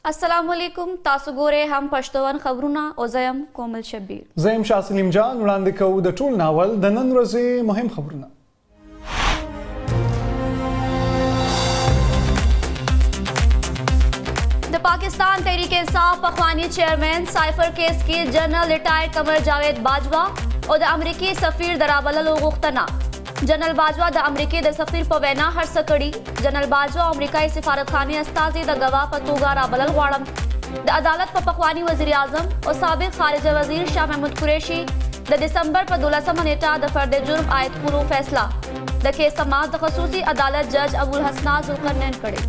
السلام علیکم تاسو ګوره هم پښتون خبرونه او زم کومل شبیر زم شاه سلیم جان وړاندې کوو د ټول ناول د نن ورځې مهم خبرونه. د پاکستان تحریک انصاف پخوانی چیئرمین سائفر کیس کې جنرل ریټائرډ قمر جاوید باجوا او د امریکای سفیر درابللو غوښتنه. جنرل باجوا د امریکای د سفیر په وینا هرڅه کړي. جنرل باجوا امریکای سفارتخانه استازي د غوا په توګه رابلل غواړم. د عدالت په پخوانی وزیر اعظم او سابق خارجه وزیر شاه محمود قریشي د دسمبر په 12 نیټه د فرد جرم عائد کولو فیصله. د کیس سماعت د خصوصي عدالت جج ابوالحسن ذوالقرنین کړي.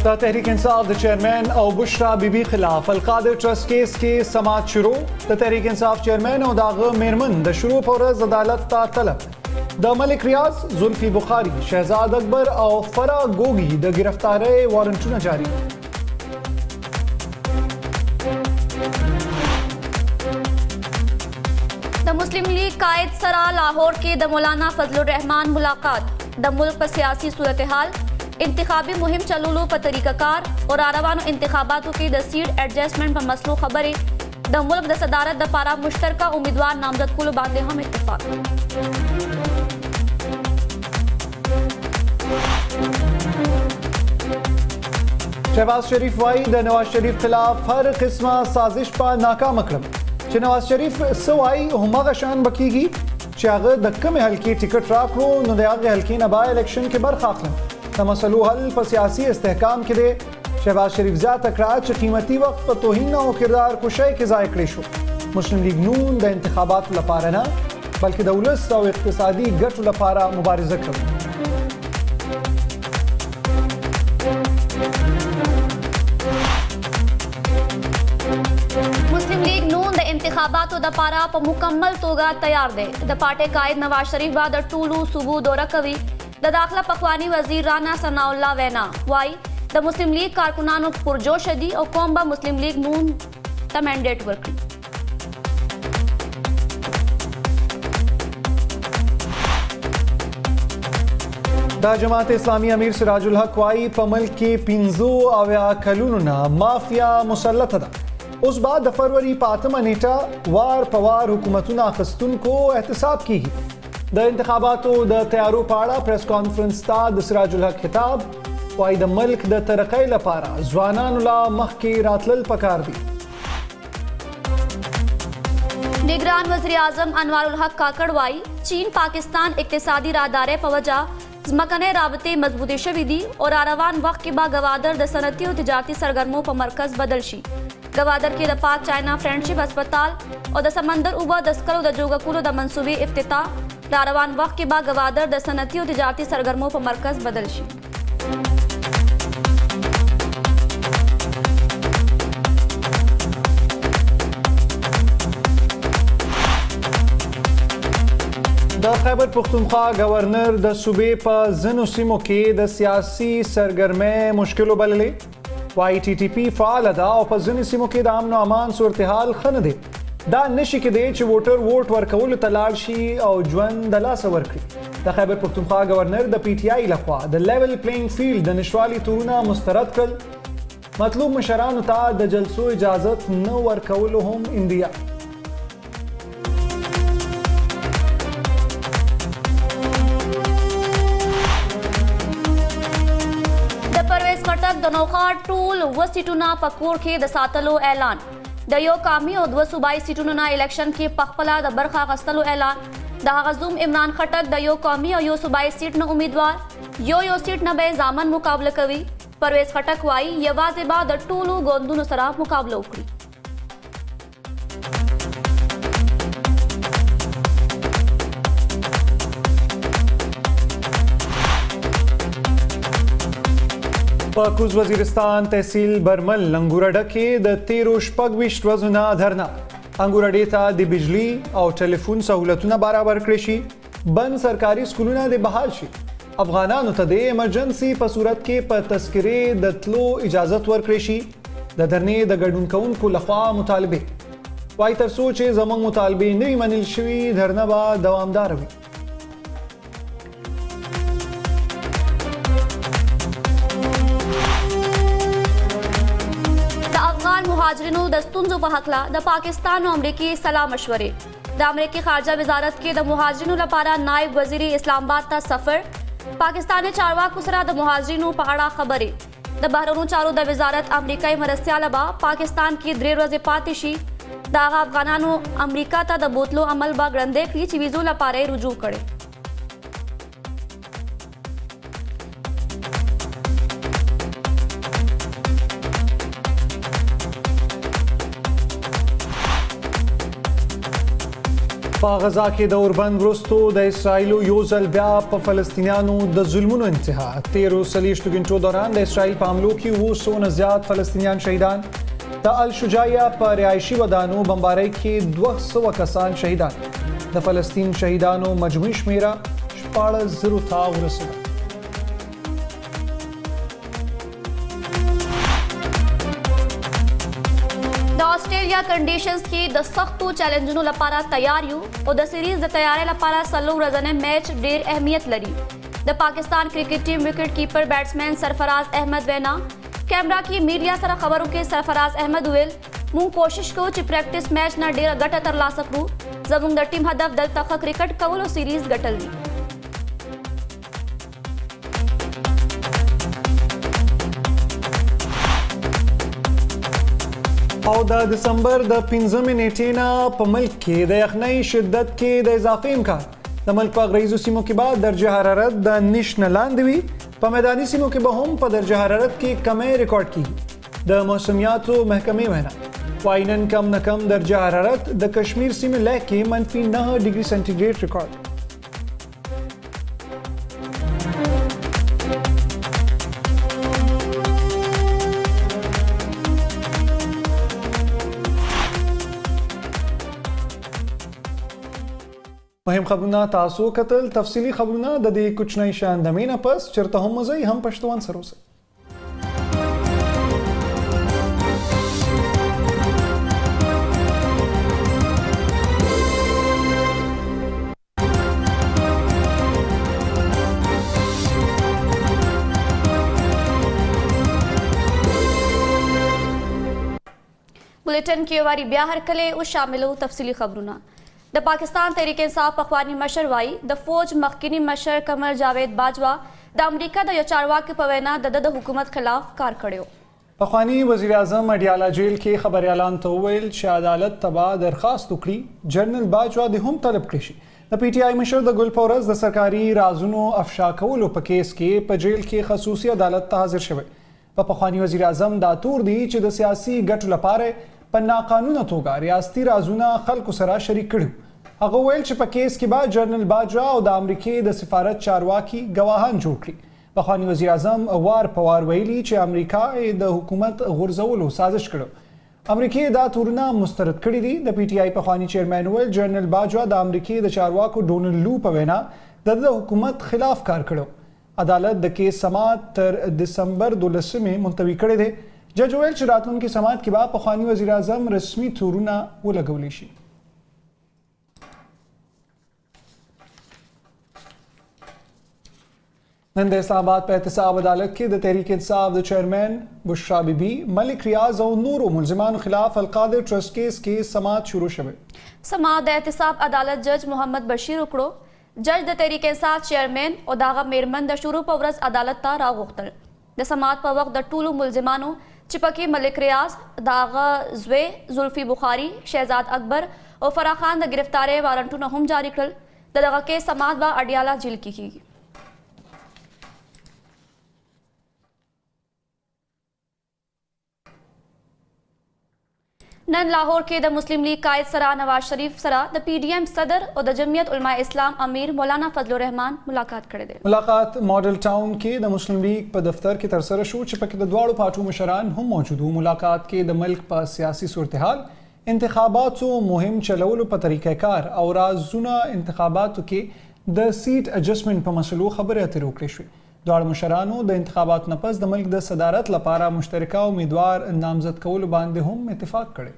د تحریک انصاف د چیئرمین او بشرا بی بی خلاف القادر ټرسټ کیس کې سماعت شروع. د تحریک انصاف چیئرمین او داغه میرمن د شروع په ورځ عدالت ته طلب. د ملک ریاض، زلفی بخاری، شهزاد اکبر او فرا ګوګي د گرفتاری وارنټونه جاری. د مسلم لیگ قائد سره لاہور کې د مولانا فضل الرحمان ملاقات. د ملک په سیاسي صورتحال، انتخابی مہم چلولو په طریقہ کار اور روانو انتخاباتو کې د سیټ ایڈجسٹمنٹ په مسلو خبرې. د ملک د صدارت د پاره مشترکه امیدوار نامزد کولو باندې هم اتفاق. شہباز شریف وایي د نواز شریف خلاف هر قسمه سازش په ناکامه کړم. چې نواز شریف څه وایي هماغه شان به کیږي. چې هغه د کومې حلقې ټکټ راکړو نو د هغې حلقې نه به الیکشن کې برخه اخلم. د مسلو حل په سیاسي استحکام کې دی. شهباز شریف زیاته کړه چې قیمتي وخت په توهین او کردار کشۍ کې ضایع کړی شو. مسلم لیگ نون د انتخاباتو لپاره نه بلکې د ولس او اقتصادي ګټو لپاره مبارزه کوي. مسلم لیگ نون د انتخاباتو د پاره په مکمل توګه تیار دی. د پارټي قائد نواز شریف به د ټولو صوبو دوره کوي. د داخله پخوانی وزیر رانا ثناء الله وینا وای د مسلم لیگ کارکنانو پرجوش دي او قوم به مسلم لیگ نون ته مینډیټ ورکړي. د جماعت اسلامي امیر سراج الحق وایي په ملک کې 15 کلونو نه مافیا مسلطه ده. اوس بعد د فروری په 8 نیټه وار په وار حکومتونه اخیستونکو احتساب کیږي. د انتخاباتو د تیارو په اړه پریس کانفرنس ته د سراج الحق خطاب وایي د ملک د ترقۍ لپاره ځوانانو لا مخکې راتلل پکار دي. نگران وزیر اعظم انوار الحق کاکڑ وایي چین پاکستان اقتصادي راهدارۍ په وجه ځمکنۍ رابطې مضبوطې شوې دي او روان وخت کې به گوادر د صنعتي او تجارتي سرګرمو په مرکز بدل شي. گوادر کې د پاک چاینا فرینډشپ هسپتال او د سمندر اوبه د سکرو د جوګه کولو د منصوبې افتتاح. روان وخت کې به گوادر د صنعتي او تجارتي سرګرمو په مرکز بدل شي. د خیبر پختونخوا گورنر د صوبې په ځینو سیمو کې د سیاسي سرګرمۍ مشکلو بللې. وايي ټي ټي پي فعاله ده او په ځینو سیمو کې د امن او امان صورتحال ښه نه دی. دا نشي کېدی چې ووټر ووټ ورکولو ته لاړ شي او ژوند د لاسه ورکړي. د خیبر پختونخوا گورنر د پی ټي آی لخوا د لیول پلینګ فیلډ د نشوالي تورونه مسترد کړل. مطلوب مشرانو ته د جلسو اجازت نه ورکولو هم اندیا. د پرویز خټک د نوخار ټول و سیټونه په کور کې د ساتلو اعلان. د یو قومي او 2 صوبایي سیټونو نه الیکشن کې پخپله د برخه اخیستلو اعلان. د هغه زوم عمران خټک د یو قومي او یو صوبایي سیټ نه امیدوار. یو سیټ نه به ځامن مقابله کوي. پرویز خټک وایي یوازې به د ټولو ګوندونو سره مقابله وکړي. په کوز وزیرستان تحصیل برمل انګوراډه کې د 13 ورځو نه دھرنا. انګوراډې ته د بجلی او ټلیفون سہولتونه برابر کړي شي. بند سرکاري سکولونه د بحال شي. افغانانو ته د ایمرجنسي په صورت کې په تذکرې د تلو اجازت ورکړي شي. د دھرنې د ګډون کوونکو لخوا مطالبه. وایي تر څو چې زموږ مطالبې نه وي منل شوي دھرنه به دوامداره وي. د افغان مهاجرینو د ستونزو په هکله د پاکستان او امریکې سلا مشورې. د امریکې خارجه وزارت کې د مهاجرینو لپاره نائب وزیر اسلام آباد ته سفر. پاکستاني چارواکو سره د مهاجرینو په اړه خبرې. د بهرنیو چارو د وزارت امریکایي مرستیاله به پاکستان کې 3 ورځې پاتې شي. د هغه افغانانو امریکا ته د بوتلو عمل به ګړندی کړي چې ویزو لپاره یې رجوع کړي. په غزا کې د اوربند وروستو د اسرائیلو یو ځل بیا په فلسطینیانو د ظلمونو انتها. 13 غنټو دوران د اسرائیل په حملو کې 200 نه زیات فلسطینیان شهیدان. د الشجاعیه په رهایشي ودانو بمبارۍ کې 200 کسان شهیدان. د فلسطین شهیدانو مجموعي شمیره 14,000 ته ورسېده. آسټرالیا کنډیشنز کې د سختو چیلنجونو لپاره تیار یو او د سیریز د تیارۍ لپاره 3 ورځنی میچ ډیر اهمیت لري. د پاکستان کرکټ ټیم وکټ کیپر بیټسمین سرفراز احمد وینا کیمرا کې میډیا سره خبرو کې سرفراز احمد ویل مونږ کوشش کوو چې پریکټس میچ نه ډیره ګټه ترلاسه کړو. زموږ د ټیم هدف دلته ښه کرکټ کول او سیریز ګټل دي. او د دسمبر د 15 نیټې نه په ملک کې د یخنۍ شدت کې د اضافې امکان. د ملک په غریزو سیمو کې به درجه حرارت د نش نه لاندې وي. په میداني سیمو کې به هم په درجه حرارت کې کمی ریکارډ کیږي. د موسمیاتو محکمې وینا وایي نن کم نه کم درجه حرارت د کشمیر سیمې لیک کې -9 ډګري سنټیګریډ ریکارډ. مهم خبرونه تاسو کتل. تفصیلی خبرونه د دې کوچنی شان د مینه پس چرته هم مزي هم پښتون سره اوسئ. بلیټن کې واری بیا هرکله او شاملو تفصیلی خبرونه. د پاکستان تحریک انصاف پخوانی مشر وایي د فوج مخکینی مشر قمر جاوید باجوا د امریکا د یو چارواکي په وینا د حکومت خلاف کار کړی. پخوانی وزیر اعظم اډیالا جیل کې خبر اعلان ته وویل چې عدالت ته درخواست وکړي جنرال باجوا د هم طلب کړی شي. د پی ټی آی مشر د ګل په ورځ د سرکاري رازونو افشا کولو په کیس کې په جیل کې خصوصي عدالت ته حاضر شوی. په پخوانی وزیر اعظم دا تور دی چې د سیاسي ګټو لپاره په ناقانونه توګه ریاستي رازونه خلکو سره شریک کړي. هغه ویل چې په کیس کې به جنرال باجوا او د امریکې د سفارت چارواکي ګواهان جوړ کړي. پخوانی وزیر اعظم وار په وار ویلي چې امریکا د حکومت غورځولو سازش کړو. امریکې دا تورونه مسترد کړي دي. د پی ټی آی پخوانی چیرمن ویل جنرال باجوا د امریکې د چارواکو ډونلډ لو په وینا د حکومت خلاف کار کړو. عدالت د کیس سماعت تر دسمبر 12 ملتوي کړی دی. جج ویل چې راتلونکي سماعت کې به پخوانی وزیر اعظم رسمي تورونه ولګولی شي. نن د اسلام آباد په احتساب عدالت کې د تحریک انصاف د چیرمن بشرا بی بی ملک ریاض او نورو ملزمانو خلاف القادر ټرسټ کیس کې سماعت شروع شوه. سماعت د احتساب عدالت جج محمد بشیر وکړو. جج د تحریک انصاف چیرمن او داغه میرمن د شروع په ورځ عدالت ته راغوښتل. د سماعت په وخت د ټولو ملزمانو چې پکې ملک ریاض، داغه زوی زلفی بخاری، شہزاد اکبر او فرح خان د گرفتاری وارنټونه هم جاری کړل. دغه کیس سماعت به اډیالا جیل کې کیږي. نن لاہور کې د مسلم لیگ قائد سره نواز شریف سره د پی ڈی ایم صدر او د جمعیت علماء اسلام امیر مولانا فضل الرحمان ملاقات کړی دی. ملاقات ماډل ټاون کې د مسلم لیگ په دفتر کې ترسره شو چې پکې د دواړو پارټو مشران هم موجود وو. ملاقات کې د ملک په سیاسي صورتحال، انتخاباتو مهم چلولو په طریقه کار او رازونه انتخاباتو کې د سیټ اډجسټمنټ په مسلو خبرې اترې وکړې شوې. دواړو مشرانو د انتخاباتو نه پس د ملک د صدارت لپاره مشترکه امیدوار نامزد کولو باندې هم اتفاق کړی.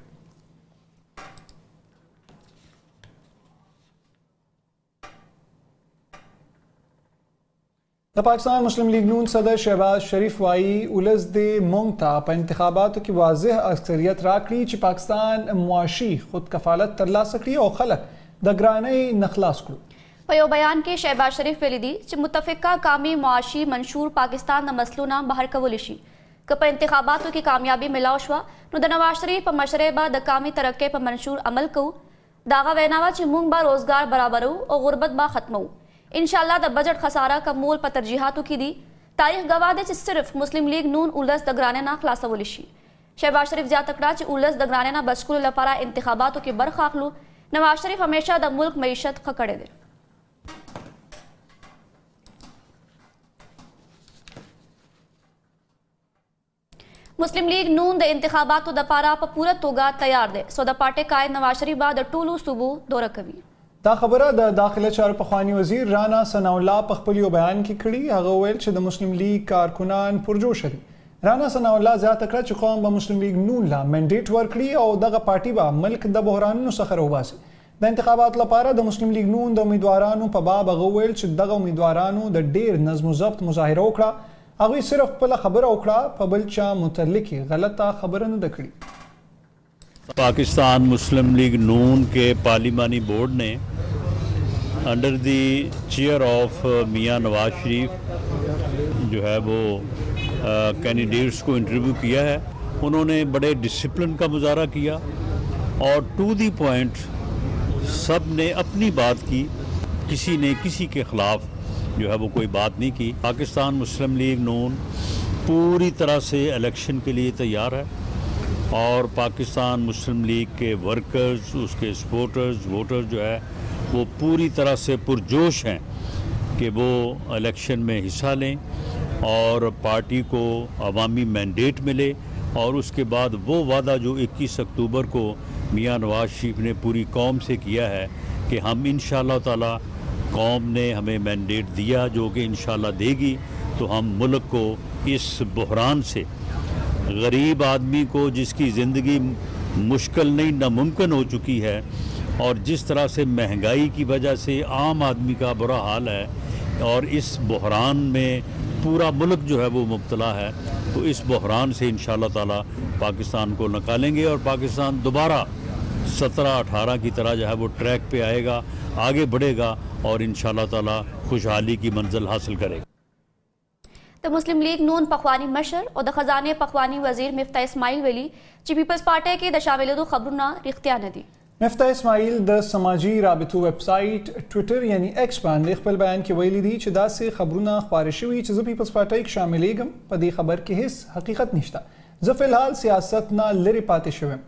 د پاکستان مسلم لیگ نون صدر شہباز شریف وائی ولس د مونږ ته په انتخاباتو کې واضح اکثریت راکړي چې پاکستان معاشي خود کفالت ترلاسه کړي او خلک د ګرانۍ نه خلاص کړو. په یو بیان کې شهباز شریف ویلي دي چې متفقه قومي معاشي منشور پاکستان د مسلو نه بهر کولی شي. که په انتخاباتو کې کامیابي ملاو شوه نو د نواز شریف په مشرۍ به د قومي ترقۍ په منشور عمل کوو. د هغه وینا وه چې موږ به روزګار برابرو او غربت به ختمو. انشاءاللہ د بجٹ خسارہ کا مول په ترجیحاتو کې دي. تاریخ گواه دی چې صرف مسلم لیگ نون اولس د ګرانۍ نه خلاصولی شي. شهباز شریف زیاته کړه چې اولس د ګرانۍ نه بچ کولو لپاره انتخاباتو کې برخه اخلو. نواز شریف همیشه د ملک معیشت ښه کړی دی. مسلم لیگ نون د انتخاباتو دپاره په پوره توګه تیار دی. سو د پارټۍ قائد نواز شریف به د ټولو صوبو دوره کوي. دا خبره د داخله چارو پخوانی وزیر رانا ثناء الله په خپل یو بیان کې کړي. هغه ویل چې د مسلم لیگ کارکنان پرجوش دي. رانا ثناء الله زیاته کړه چې قوم به مسلم لیگ نون لا منډیټ ورکړي او دغه پارټي به ملک د بحرانونو څخه راوباسي. د انتخاباتو لپاره د مسلم لیگ نون د امیدوارانو په باب هغه ویل چې دغه امیدوارانو د ډیر نظم و ضبط مظاهره وکړه. هغوی صرف خپله خبره وکړه، په بل چا متعلق غلطه خبره نه ده کړې. پاکستان مسلم لیگ نون کے پارلیمانی بورڈ نے انڈر دی چیئر آف میاں نواز شریف جو ہے وہ کینڈیڈیٹس کو انٹرویو کیا ہے. انہوں نے بڑے ڈسپلن کا مظاہرہ کیا اور ٹو دی پوائنٹ سب نے اپنی بات کی. کسی نے کسی کے خلاف جو ہے وہ کوئی بات نہیں کی. پاکستان مسلم لیگ نون پوری طرح سے الیکشن کے لیے تیار ہے اور پاکستان مسلم لیگ کے ورکرز، اس کے سپورٹرز، ووٹرز جو ہے وہ پوری طرح سے پرجوش ہیں کہ وہ الیکشن میں حصہ لیں اور پارٹی کو عوامی مینڈیٹ ملے. اور اس کے بعد وہ وعدہ جو 21 اکتوبر کو میاں نواز شریف نے پوری قوم سے کیا ہے کہ ہم انشاءاللہ تعالی قوم نے ہمیں مینڈیٹ دیا جو کہ انشاءاللہ دے گی تو ہم ملک کو اس بحران سے، غریب آدمی کو جس کی زندگی مشکل نہیں ناممکن ہو چکی ہے اور جس طرح سے مہنگائی کی وجہ سے عام آدمی کا برا حال ہے اور اس بحران میں پورا ملک جو ہے وہ مبتلا ہے، تو اس بحران سے انشاءاللہ تعالی پاکستان کو نکالیں گے اور پاکستان دوبارہ 17-18 کی طرح جو ہے وہ ٹریک پہ آئے گا، آگے بڑھے گا اور انشاءاللہ تعالی خوشحالی کی منزل حاصل کرے گا. د مسلم لیگ نون پخوانی مشر او د خزانه پخوانی وزیر مفتاح اسماعیل ویلي چې پیپلز پارټۍ کې د شاملېدو خبرونه رښتیا نه دي. مفتاح اسماعیل د سماجی رابطو ویب سایټ ټویټر یعنی ایکس باندې خپل بیان کې ویلي دي چې داسې خبرونه خپاره شوي چې زه پیپلز پارټۍ کې شاملېږم. په دې خبر کې هیڅ حقیقت نشته. زه فلحال سیاست نه لرې پاتې شوم،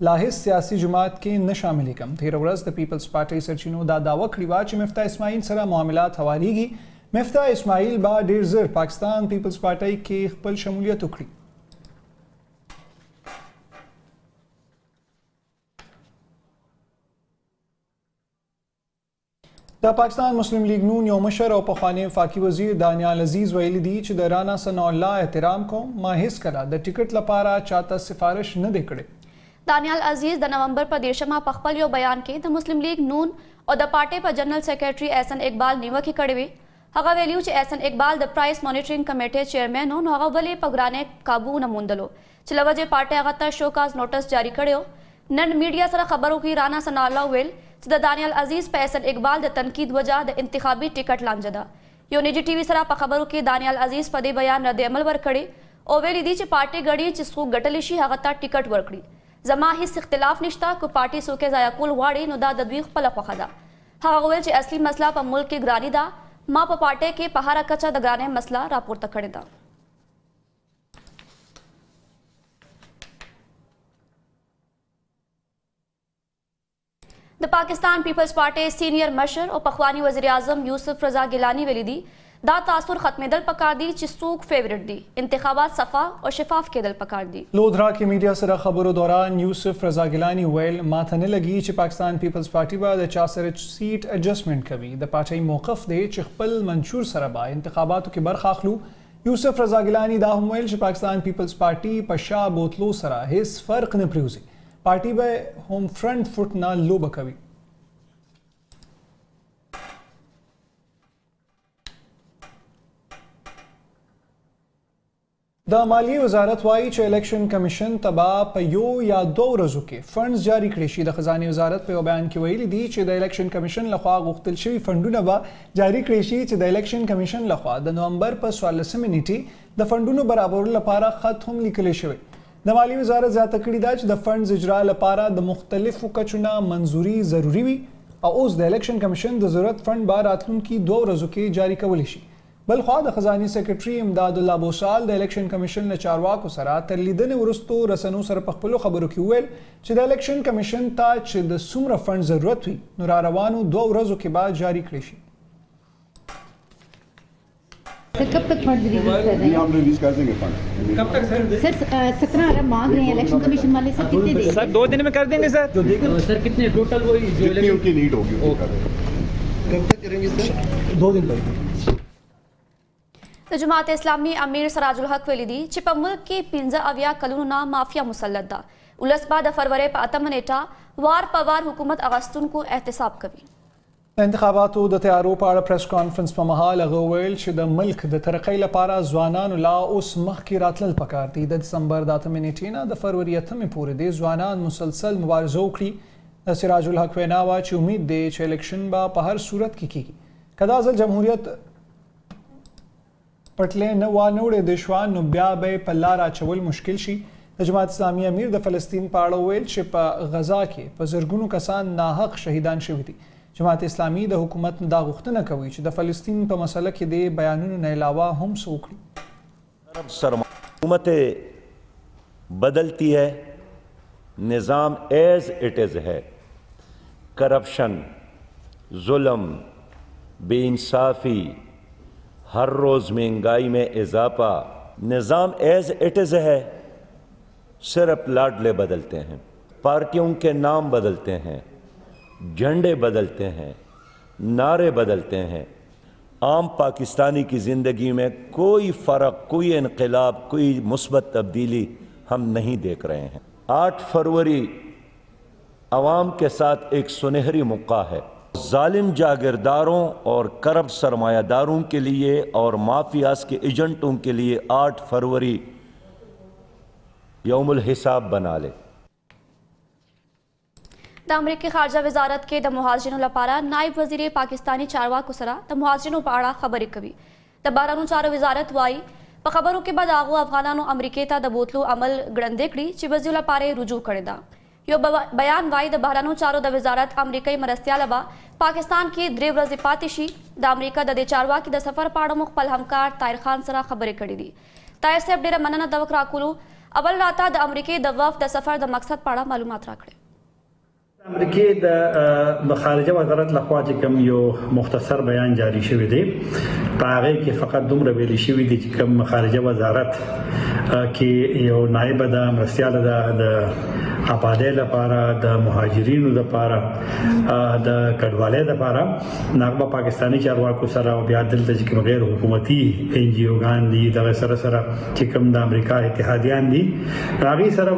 لا هیڅ سیاسي جماعت کې نه شاملېږم. تېره ورځ د پیپلز پارټۍ سرچینو دا دعوه کړې وه چې مفتاح اسماعیل سره معاملات هوارېږي. مفتاح اسماعیل به ډېر زر پاکستان پیپلز پارټۍ کې خپل شمولیت وکړي. د پاکستان مسلم لیگ نون یو مشر او پخوانی وفاقي وزیر دانیال عزیز ویلي دي چې د رانا ثناء الله احترام کوم، ما هیڅکله د ټکټ لپاره چاته سفارش نه دی کړی. دانیال عزیز د نومبر په 13 په خپل یو بیان کې د مسلم لیگ نون او د پارټۍ په جنرل سیکرټري احسن اقبال نیوکې کړې وې. هغه ویلي چې احسن اقبال د پرایس مانیټرینګ کمیټې چیئرمین و، نو هغه ولې په ګرانۍ قابو نه موندلو چې له وجې پارټۍ هغه ته شوکاز نوټس جاری کړی. نن میډیا سره خبرو کې رانا ثناء الله ویل چې د دانیال عزیز په احسن اقبال د تنقید وجہ د انتخابي ټکټ لانجه ده. یو نجی ټي وي سره په خبرو کې دانیال عزیز په دې بیان رد عمل ورکړی او ویلي دي چې پارټۍ غړي چې څوک ګټلی شي هغه ته ټکټ ورکړي. زما هیڅ اختلاف نشته، که پارټۍ څوک ضایع کول غواړي نو دا د دوی خپله خوښه ده. هغه ویل چې اصلي مسله په ملک کې ګراني ده. ما په پارټۍ کې په هره کچه د ګرانۍ مسله راپورته کړې ده. د پاکستان پیپلز پارټۍ سینئر مشر او پخوانی وزیر اعظم یوسف رضا گیلانی ویلي دي دا تاثر ختمېدل پکار دي چې څوک فیورټ دي. انتخابات صفا او شفاف کېدل پکار دي. لودھرا کې میډیا سره خبرو دوران یوسف رضا گیلانی ویل ماته نه لګي چې پاکستان پیپلز پارټي به د چا سره سیټ ایڈجسټمنټ کوي. د پارټۍ موقف دی چې خپل منشور سره به انتخاباتو کې برخه اخلو. یوسف رضا گیلانی دا هم ویل چې پاکستان پیپلز پارټي په شا بوتلو سره هیڅ فرق نه پریوزي. پارټي به هم فرنٹ فوټ نه لوبه کوي. د مالیې وزارت وایي چې الیکشن کمیشن ته به په 1 یا 2 ورځو کې فنډز جاری کړي شي. د خزانې وزارت په یو بیان کې ویلي دي چې د الیکشن کمیشن لخوا غوښتل شوي فنډونه به جاری کړي شي چې د الیکشن کمیشن لخوا د نومبر په 14 نیټې د فنډونو برابرولو لپاره خط هم لیکلی شوی. د مالیې وزارت زیاته کړې ده چې د فنډز اجرا لپاره د مختلفو کچو نه منظوري ضروري وي او اوس د الیکشن کمیشن د ضرورت فنډ به راتلونکي 2 ورځو کې جاری کولی شي. بل خوا د خزانې سیکرټري امداد الله بوسال د الیکشن کمیشن له چارواکو سره تر لیدنې وروستو رسنو سره په خپلو خبرو کې وویل چې د الیکشن کمیشن ته چې د څومره فنډ ضرورت وي نو را روانو 2 ورځو کې به جاری کړی شي. سر کب تک فنڈ ریلیز کر رہے ہیں؟ ہم ریلیز کر دیں گے فنڈ. کب تک سر 17 ارب مانگ رہے ہیں الیکشن کمیشن والے، سر کتنے دیں؟ سر 2 دن میں کر دیں گے سر. سر کتنے ٹوٹل وہی جو جتنی ان کی نیڈ ہوگی کب تک کریں گے سر؟ 2 دن تک. د جماعت اسلامي امیر سراج الحق ویلي دي چې په ملک کې 15 کلونو نه مافیا مسلط ده. ولس به د فروری په 8 نیټه وار په وار حکومت اغوستونکو احتساب کوي. د انتخاباتو د تیارو په اړه پریس کانفرنس په مهال هغه ویل چې د ملک د ترقۍ لپاره ځوانانو لا اوس مخکې راتلل پکار دي. د دسمبر د 8 نیټې نه د فروری 8 پورې د ځوانان مسلسل مبارزه وکړي. د سراج الحق وینا وه چې امید دی چې الیکشن به په هر صورت کې کیږي. که دا ځل جمهوریت پټلۍ نه وانه د شوان نو بیا به په لار اچول مشکل شي. د جماعت اسلامي امیر د فلسطین په اړه ویل چې په غزا کې په زرګونو کسان ناحق شهیدان شوي دي. جماعت اسلامی د حکومت دا غوښتنه کوي چې د فلسطین په مسله کې د بیانونو نه علاوه هم څه وکړي. حکومت بدلتی ہے، نظام ایز اٹ از ہے، کرپشن، ظلم، بے انصافی، ہر روز مہنگائی میں اضافہ، نظام ایز اٹ از ہے، صرف لاڈلے بدلتے ہیں، پارٹیوں کے نام بدلتے ہیں، جھنڈے بدلتے ہیں، نعرے بدلتے ہیں. عام پاکستانی کی زندگی میں کوئی فرق، کوئی انقلاب، کوئی مثبت تبدیلی ہم نہیں دیکھ رہے ہیں. 8 فروری عوام کے ساتھ ایک سنہری موقع ہے. ظالم جاگیرداروں اور کرپٹ سرمایہ داروں کے لیے اور مافیاز کے ایجنٹوں کے لیے 8 فروری یوم الحساب بنا لے. د امریکای خارجه وزارت کې د مهاجرینو لپاره نائب وزیر پاکستانی چارواکو سره د مهاجرینو په اړه خبرې کوي. د بهرنیو چارو وزارت وایي په خبرو کې به د هغو افغانانو امریکې ته د بوتلو عمل ګړندی کړي چې وزیر لپاره رجوع کړې ده. یو بیان وایي د بهرنیو چارو د وزارت امریکایي مرستیاله به پاکستان کې 3 ورځې پاتې شي. د امریکا د دې چارواکي د سفر په اړه مو خپل همکار طاهر خان سره خبرې کړې دي. طاهر صاحب ډېره مننه د وخت راکولو. اول راته د امریکې د وفد د سفر د مقصد په اړه معلومات راکړئ. امریکې د خارجه وزارت لخوا چې کوم یو مختصر بیان جاری شوی دی په هغه کې فقط دومره ویل شوی دی چې کوم خارجه وزارت کې یو نائب د مرستیاله د آبادی لپاره، د مهاجرینو لپاره، د کډوالۍ لپاره ناغه پاکستانی چارواکو سره او بیا دلته چې کوم غیر حکومتي ان جی اوګان دي دغه سره چې کوم د امریکا اتحادیان دي هغه سره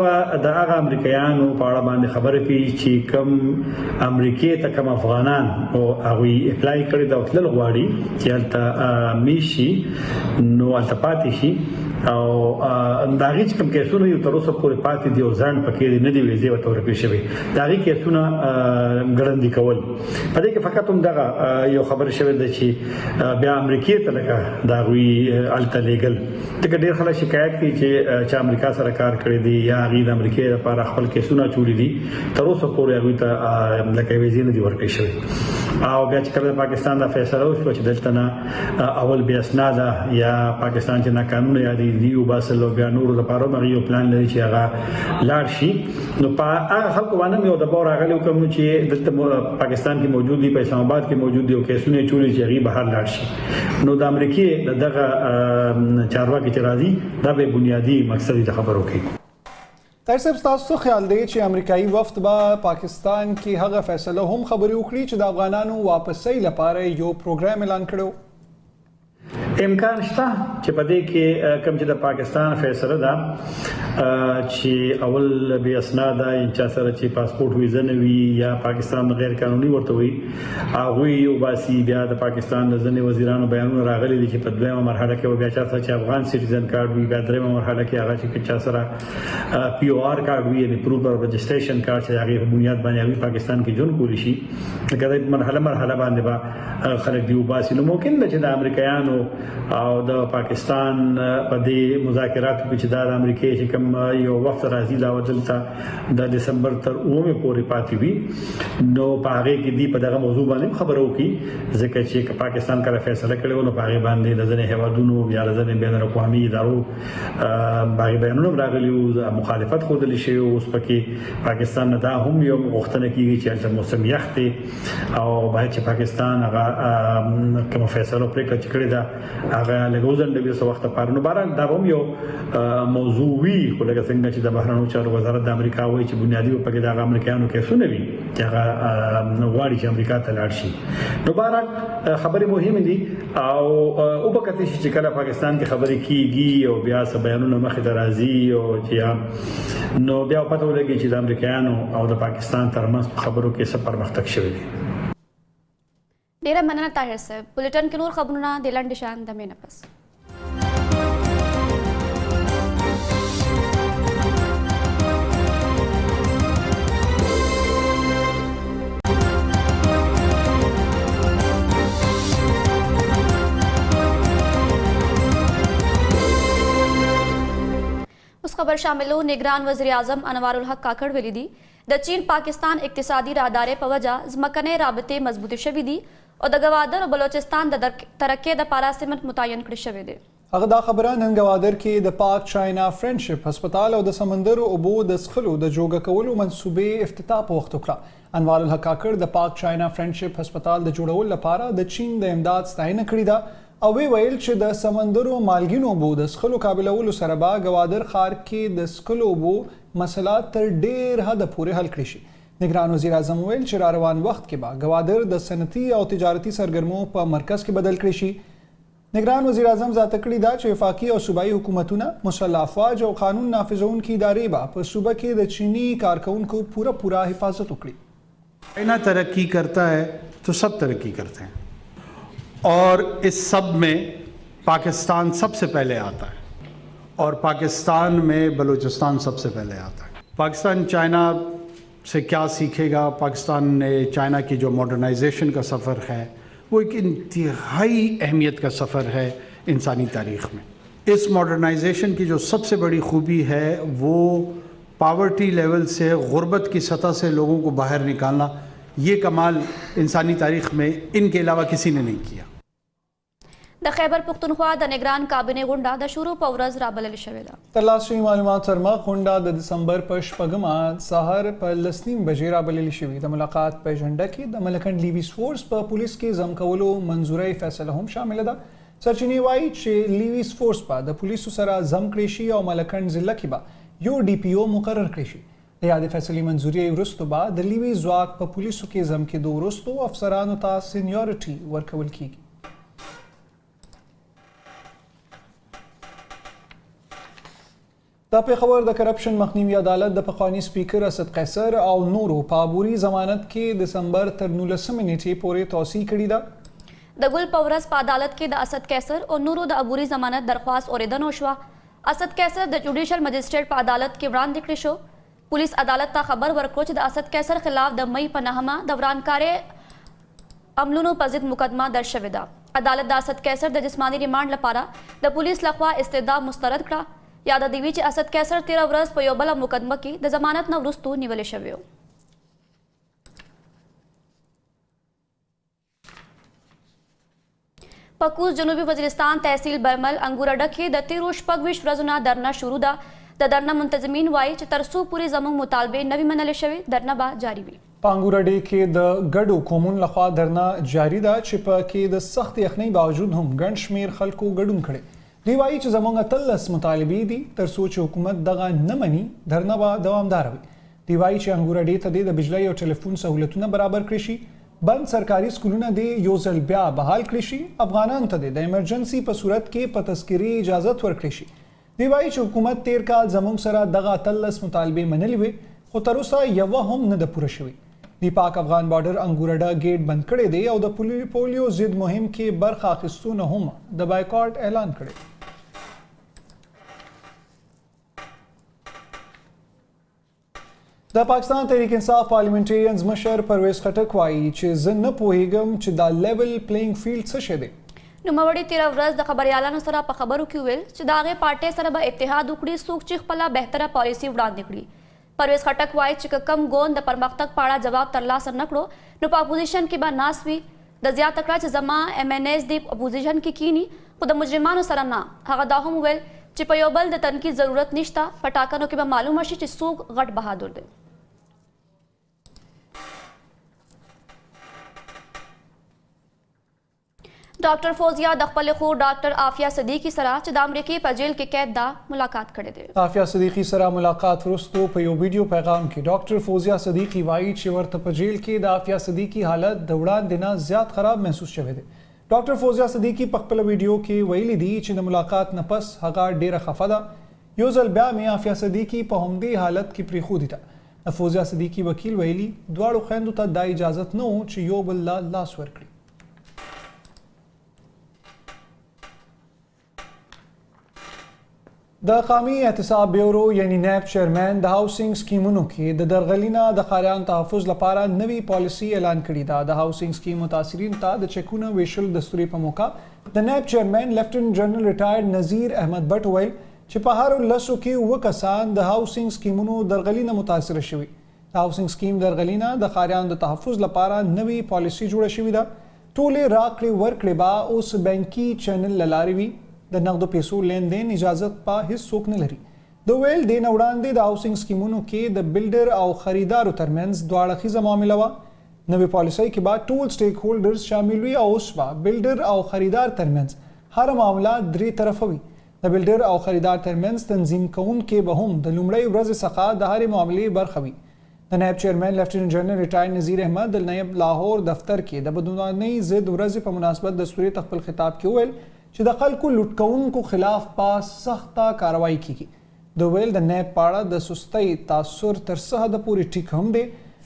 د هغه امریکایانو په اړه باندې خبرې کوي چې کوم امریکای ته کوم افغانان او هغه اپلای کړی دا تل غواړي چې الته میشي نو الته پاتې شي او دا هیڅ کوم کیسونه یو تر اوسه پورې پاتې دی او ځان پکې نه دی ویزه وته ورکړي شوی. دا هیڅ کیسونه ګړندی کول په دې کې فقط هم دغه یو خبر شوی دی چې بیا امریکای ته لکه دا وی الته لیګل ته ډېر خلک شکایت کوي چې امریکا سره کار کړی دی یا غیر امریکای لپاره خپل کیسونه چولې دي تر اوسه پورې هغه ته لکه ویزه نه دی ورکړي شوی. او بیا چې کله پاکستان دا فیصله وشو چې دلته نه اول بیا اسناد یا پاکستان چې نه قانون یادي دی او باسل او بیا نور لپاره مغي یو پلان لري چې هغه لاړ شي نو په هغه خلکو باندې یو د بور راغلی کوم چې دلته پاکستان کې موجود دي، په اسلام آباد کې موجود دي او کیسونه چولې چې هغه بهر لاړ شي. نو د امریکای دغه چارواکي چې راځي دا به بنیادی مقصد د خبرو کې. طاهر صاحب ستاسو خیال دی چې امریکایي وفد به پاکستان کې هغه فیصله هم خبرې وکړي چې د افغانانو واپسۍ لپاره یو پروګرام اعلان کړو؟ امکان شته چې په دې کې کوم چې د پاکستان فیصله ده چې اول به اسناد یا چا سره چې پاسپورت ویزه نه وي یا پاکستان غیر قانوني ورته وي هغه یو باسي بیا د پاکستان د ځنې وزیرانو بیانونه راغلي دي چې په دویمه مرحله کې بیا چا سره چې افغان سټیزن کارت وي بیا دریمه مرحله کې هغه چې چا سره پی او آر کارت وي یعنی پروف اف رجسٹریشن کارت چې هغه په بنیاد باندې هغه پاکستان کې جون کولی شي لکه مرحله باندې با خلک دی وباسي نو ممکن ده چې د امریکایانو او د پاکستان په دې مذاکراتو کې چې د امریکای چې کوم یو وخت راځي دا ودلته د دسمبر تر 9 پورې پاتې وي نو په هغه کې دی په دغه موضوع باندې خبرو کې ځکه چې پاکستان کله فیصله کړو نو په هغه باندې د ځنې هوادونو یا د ځنې بین الاقوامي ادارو باغ بیانونه راغلي او مخالفت خوده شي اوس پکې پاکستان نه دا هم یو غوښتنه کیږي چې موسم یخت او باید چې پاکستان هغه کوم فیصله پرې کړی دا هغه لګوزل د وسو وخت په نو باران دا هم یو موضوع وی خو لکه څنګه چې د بهرنیو چارو وزارت د امریکا وایي چې بنیادی په کې د امریکایانو کې سونه وي چې هغه غواړي چې امریکا ته لاړ شي نو باران خبرې مهمه دي او په کته چې کله پاکستان کې خبرې کیږي او بیا څه بیانونه مخې ته راځي او چې نو بیا پته ولګي چې د امریکایانو او د پاکستان ترمنځ خبرو کې څه پرمختګ شوی دی ډیره مننه طاهر صاحب بولټن کې نور خبرونه د لاندې شان د مینه پس خبر شاملو نگران وزیر اعظم انوار الحق کاکڑ ویلی دی د چین پاکستان اقتصادی راهدارې په وجه ځمکنۍ رابطې مضبوطې شوې دي او د ګوادر او بلوچستان د ترقۍ دپاره سمت متعین کړی شوی دی هغه دا خبره نن ګوادر کې د پاک چاینا فرندشپ هسپتال او د سمندر اوبو د څښلو د جوګه کولو منصوبې افتتاح په وخت وکړه انوار الحق کاکڑ د پاک چاینا فرندشپ هسپتال د جوړولو لپاره د چین د امداد ستاینه کړې ده او ویل چې د سمندرو مالګینو اوبو د څښلو قابلولو سره به ګوادر ښار کې د څښلو اوبو مسله تر ډېر حده پورې حل کړی شي نگران وزیر اعظم ویل چې روان وخت کې به ګوادر د صنعتي او تجارتي سرګرمو په مرکز کې بدل کړی شي نگران وزیر اعظم ذاته کړی دا چې وفاقي او صوبایي حکومتونه مسلح افواج او قانون نافذونکي ادارې به په صوبه کې د چینی کارکونکو پورا حفاظت وکړي چائنا ترقی کرتا ہے تو سب ترقی کرتے ہیں اور اس سب میں پاکستان سب سے پہلے آتا ہے اور پاکستان میں بلوچستان سب سے پہلے آتا ہے پاکستان چائنا سے کیا سیکھے گا پاکستان نے چائنا کی جو ماڈرنائزیشن کا سفر ہے وہ ایک انتہائی اہمیت کا سفر ہے انسانی تاریخ میں اس ماڈرنائزیشن کی جو سب سے بڑی خوبی ہے وہ پاورٹی لیول سے غربت کی سطح سے لوگوں کو باہر نکالنا یہ کمال انسانی تاریخ میں ان کے علاوہ کسی نے نہیں کیا د خیبر پختونخوا د نگران کابینې غونډه د شروع په ورځ رابلل شوې ده ترلاسه شوي معلومات سره مخ غونډه د دسمبر په 8 سهار په 10:30 بجې رابلل شوې د ملاقات په اجنډا کې د ملکن لیویس فورس په پولیس کې ضم کولو منظوري فیصله هم شامل ده سرچینې وایي چې لیویس فورس په د پولیسو سره ضم کړی شي او ملکن ضلع کې به یو ډي پی او مقرر کړی شي د یادې فیصلې منظوري وروسته به د لیویس ځواک په پولیسو کې ضم کېدو وروسته افسرانو ته سینیورټي ورکول کیږي د پېښور د کرپشن مخنیوي عدالت د پخواني سپیکر اسد قیصر او نورو په عبوري ضمانت کې دسمبر تر 19 نیټې پورې توسیع کړې ده د ګل په ورځ په عدالت کې د اسد قیصر او نورو د عبوري ضمانت درخواست اوریدنه وشوه اسد قیصر د جوډیشل مجسټریټ په عدالت کې وړاندې کړی شو پولیس عدالت ته خبر ورکړو چې د اسد قیصر خلاف د مئی په 9 د ورانکارۍ عملونو په ضد مقدمه درج شوې ده عدالت د اسد قیصر د جسمانی ریمانډ لپاره د پولیس لخوا استدعا مسترد کړه یاد دی وی چې اسد قیصر 13 ورځ په یو بل مقدمه کې د ضمانت نه وروسته نیولې شوی و پکوس جنوبي وزیرستان تحصیل برمل انګورډه کې د 13 شپږ ورځې درنه شروع ده د درنه منتظمین وایي چې تر څو پورې زموږ مطالبه نوي منل شوی درنه به جاری وي پانګورډي کې د ګډو قومونو لخوا درنه جاری ده چې په کې د سخت یخنۍ باوجود هم ګڼ شمیر خلکو ګډون کړي دی وایي چې زموږ اتلس مطالبې دي تر څو چې حکومت دغه نه مني درنه به دوامداره وي دی وایي چې انګورډي ته د بجلی او ټلیفون سهولتونه برابر کړي شي بند سرکاري سکولونه د یو ځل بیا بحال کړي شي افغانانو ته د ایمرجنسي په صورت کې په تذکرې اجازت ورکړي شي دی وایي چې حکومت تیر کال زموږ سره دغه 13 مطالبې منلې وې خو تر اوسه یوه هم نه ده پوره شوې. دی پاک افغان بارډر انګورډا گیټ بند کړی دی او د پولیو ضد مهم کې برخه اخیستو نه هم د بایکاټ اعلان کړی. د پاکستان تحریک انصاف پارلیمنټریانز مشر پرویز خټک وایي چې زه نه پوهیږم چې دا لیول پلینګ فیلډ څه شی دی. نوموړي تیره ورځ د خبريالانو سره په خبرو کې ویل چې د هغې پارټۍ سره به اتحاد وکړي څوک چې خپله بهتره پالیسي وړاندې کړي. پرویز خټک وایي چې که کم ګوند د پرمختګ په اړه جواب ترلاسه نه کړو نو په اپوزیشن کې به ناست وي. د زیاته کړه چې زما MNAs د اپوزیشن کې کینی خو د مجرمانو سره نه. هغه دا هم ویل چې په یو بل د تنقید ضرورت نشته، په ټاکنو کې به معلومه شي چې څوک غټ بهادر دی. ډاکټر فوزیا د خپل خور ډاکټر عافیه صدیقی سره چې د امریکې په جیل کې قید ده ملاقات کړې ده. عافیه صدیقی سره ملاقات وروسته په یو ویډیو پیغام کې ډاکټر فوزیا صدیقی وایي چې ورته په جیل کې د عافیه صدیقی حالت د وړاندې نه زیات خراب محسوس شوی دی. ډاکټر فوزیا صدیقی په خپل ویډیو کې ویلي دي چې د ملاقات نه پس هغه ډیره خفه ده. یو ځل بیا مې عافیه صدیقی په همدې حالت کې پریښودې ده. د فوزیا صدیقی وکیل ویلي دواړو خویندو ته دا اجازه نه و چې یو بل لاس ورکړي. د قومي احتساب بیورو یعنی نیب چیرمین د هاوسینګ سکیمونو کې د درغلینه د ښاریانو تحفظ لپاره نوی پالیسي اعلان کړې ده. د هاوسینګ سکیم متاثرین ته د چکونو ویشل دستوري په موقع د نیب چیرمین لیفټننټ جنرل ریټایرډ نذیر احمد بټ ویل چې په هر لسو کې 9 کسان د هاوسینګ سکیمونو درغلینه متاثر شوي. د هاوسینګ سکیم درغلینه د ښاریانو د تحفظ لپاره نوی پالیسي جوړه شوې ده. ټولې راکړې ورکړې به اوس بانکي چینل له لارې وي. د نغدو پیسو لین دین اجازت په هیڅ څوک نه لري. د ویل دې نه وړاندې د هاوسینګ سکیمونو کې د بلډر او خریدارو ترمنځ دوه اړخیزه معامله وه. نوې پالیسۍ کې به ټول سټیک هولډرز شامل وي او اوس به بلډر او خریدار ترمنځ هر معامله 3 طرفه وي. د بلډر او خریدار ترمنځ تنظیم کوونکي به هم د لومړۍ ورځې څخه د هرې معاملې برخه وي. د نایب چیرمین لیفټننټ جنرل ریټایرډ نذیر احمد د نایب لاهور دفتر کې د بدعنوانۍ ضد ورځې په مناسبت دستوري خپل خطاب کې وویل چې د خلکو لوټ کوونکو خلاف په سخته کاروایی کیږي. د ویل د نیب په اړه د سستۍ تاثر تر څه حده پورې ټیک هم دی.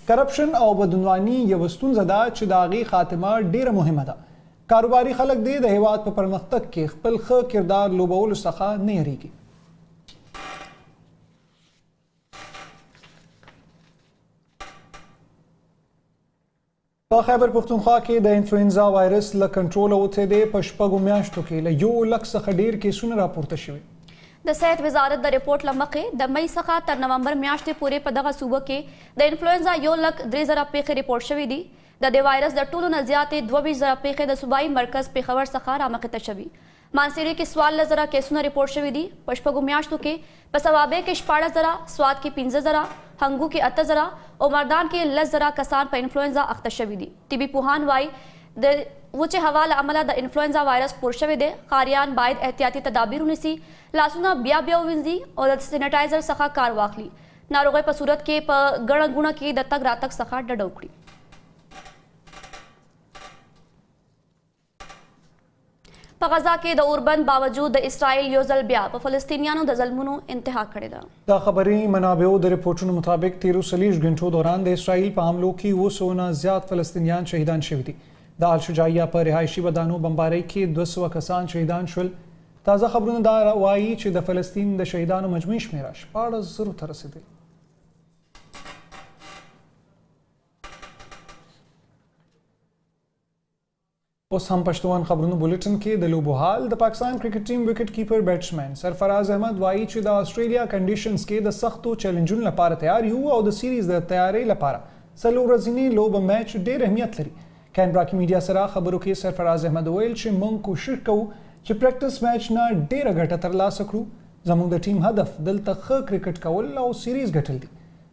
کرپشن او بدعنواني یوه ستونزه ده چې د هغې خاتمه ډیره مهمه ده. کاروباري خلک دې د هیواد په پرمختګ کې خپل ښه کردار لوبولو څخه نه یریږي. په خیبر پښتونخوا کې د انفلوئنزا وایرس له کنټروله وتی دی. په 6 میاشتو کې له 1 لک څخه ډیر کیسونه راپورته شوي. د صحت وزارت د ریپورت له مخې د مئی څخه تر نومبر میاشتې پورې په دغه صوبه کې د انفلوئنزا 1,03,000 پیښې ریپورټ شوي دي. د دې وایرس د ټولو نه زیاتې 22,000 پیښې د صوبایي مرکز پېښور څخه رامخته شوي. مانسیری کې 14,000 کیسونه ریپورټ شوي دي. په 6 میاشتو کې په سوابې کې 14,000، سوات کې 15,000، هنګو کې 8,000 او مردان کې 10,000 کسان په انفلوئنزا اخته شوي دي. طبي پوهان وایي د وچې هوا له امله د انفلوئنزا وایرس خپور شوی دی. ښاریان باید احتیاطي تدابیر ونیسي، لاسونه بیا ووینځي او د سینیټایزر څخه کار واخلي. ناروغۍ په صورت کې په ګڼه ګوڼه کې د تګ راتګ څخه ډډه وکړي. په غزا کې د اوربند باوجود د اسرائیل یو ځل بیا په فلسطینیانو د ظلمونو انتها کړې ده. د خبري منابعو د ریپورټونو مطابق 43 غنټو دوران د اسرائیل په حملو کې 200 نه زیات فلسطینیان شهیدان شوي دي. د الشجاعیه په رهایشي ودانو بمبارۍ کې 200 کسان شهیدان شول. تازه خبرونه دا وایي چې د فلسطین د شهیدانو مجموعي شمیره 14,000 ته رسیدلی. اوس هم پښتون خبرونو بولیټن کې د لوبو حال. د پاکستان کرکټ ټیم وکټ کیپر بیټسمن سرفراز احمد وایي چې د استرالیا کنډیشنز کې د سختو چیلنجونو لپاره تیار یو او د سیریز د تیاری لپاره 4 ورځنی لوبه میچ ډېر اهمیت لري. کینبرا کې میډیا سره خبرو کې سرفراز احمد ویل چې موږ کوشش کوو چې پریکټس میچ نه ډېره ګټه ترلاسه کړو. زموږ د ټیم هدف دلته ښه کرکټ کول او سیریز ګټل دي.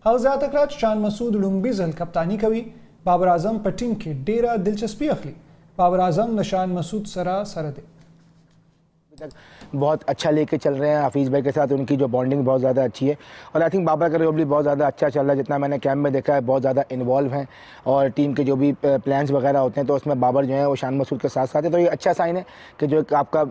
هغه زیاته کړه چې شان مسعود لومبي ځل کپتاني کوي. بابر اعظم په ټیم کې ډېره دلچسپي اخلي. بابر اعظم نشان مسعود سره دے بہت اچھا لے کے چل رہے ہیں. حفیظ بھائی کے ساتھ ان کی جو بانڈنگ بہت زیادہ اچھی ہے اور آئی تھنک بابر کا رول بھی بہت زیادہ اچھا چل رہا ہے. جتنا میں نے کیمپ میں دیکھا ہے بہت زیادہ انوالو ہیں اور ٹیم کے جو بھی پلانس وغیرہ ہوتے ہیں تو اس میں بابر جو ہیں وہ شان مسعود کے ساتھ ساتھ ہے. تو یہ اچھا سائن ہے کہ جو آپ کا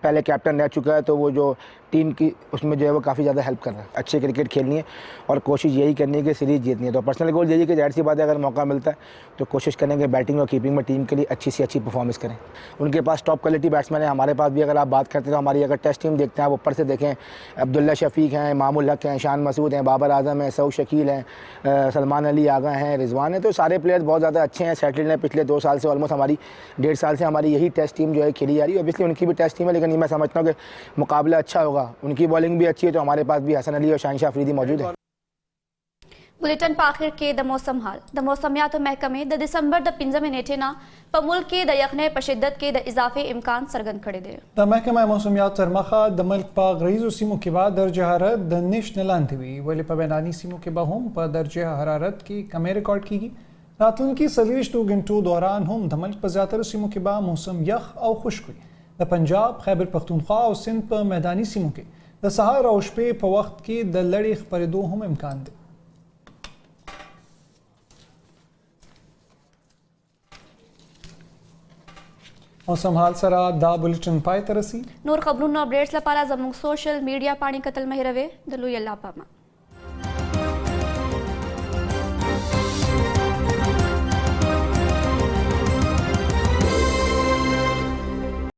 पहले कैप्टन रह चुका है, तो वो जो टीम की उसमें जो है वो काफ़ी ज़्यादा हेल्प कर रहा है। अच्छी क्रिकेट खेलनी है और कोशिश यही करनी है कि सीरीज़ जीतनी है। तो पर्सनल गोल यही है कि जाहिर सी बात है अगर मौका मिलता है तो कोशिश करेंगे बैटिंग और कीपिंग में टीम के लिए अच्छी से अच्छी परफॉर्मेंस करें। उनके पास टॉप क्वालिटी बैट्समैन है, हमारे पास भी अगर आप बात करते हैं तो हमारी अगर टेस्ट टीम देखते हैं आप ऊपर से देखें, अब्दुल्ला शफीक हैं, मामूल हक हैं, शान मसूद हैं, बाबर आजम हैं, सऊद शकील हैं, सलमान अली आगा हैं, रिजवान हैं। तो सारे प्लेयर्स बहुत ज़्यादा अच्छे हैं, सेटल्ड हैं। पिछले 2 साल से ऑलमोस्ट हमारी 1.5 साल से हमारी यही टेस्ट टीम जो है खेली जा रही है। ऑब्वियसली उनकी भी टेस्ट टीम है, लेकिन ये मैं समझता हूँ कि मुकाबला अच्छा होगा। उनकी बॉलिंग भी अच्छी है, तो हमारे पास भी हसन अली और शाहिन शाह अफरीदी मौजूद है। बुलेटिन पाखिर के द मौसम हाल द मौसमियात महकमे द दिसंबर द 15 नेठेना प मुल्क के द यखने पशिद्दत के द इजाफे इम्कान सरगन खड़े दे। द महकमा मौसमियात सरमखा द मुल्क पा गरीज़ो सीमों के बाद दर्जा हरारत द नेशनल आंधी वली प बैनानी सीमों के बाहम प दर्जा हरारत की कमें रिकॉर्ड की गई। रातन की 2 घंटों दौरान हम द मुल्क पर ज़्यादातर सीमों के बाद मौसम यख और खुश्क हुई। द पंजाब, खैबर पख्तूनख्वा और सिंध पर मैदानी सीमों के द सहार और उशपे प वक्त के द लड़ी खबरदो हम इम्कान दे। मौसम हाल सरा दा बुलेटिन पाए तरसी नूर खबरून अपडेट्स लपारा जमुंग सोशल मीडिया पानी कतल में रवे दलू यल्ला पामा।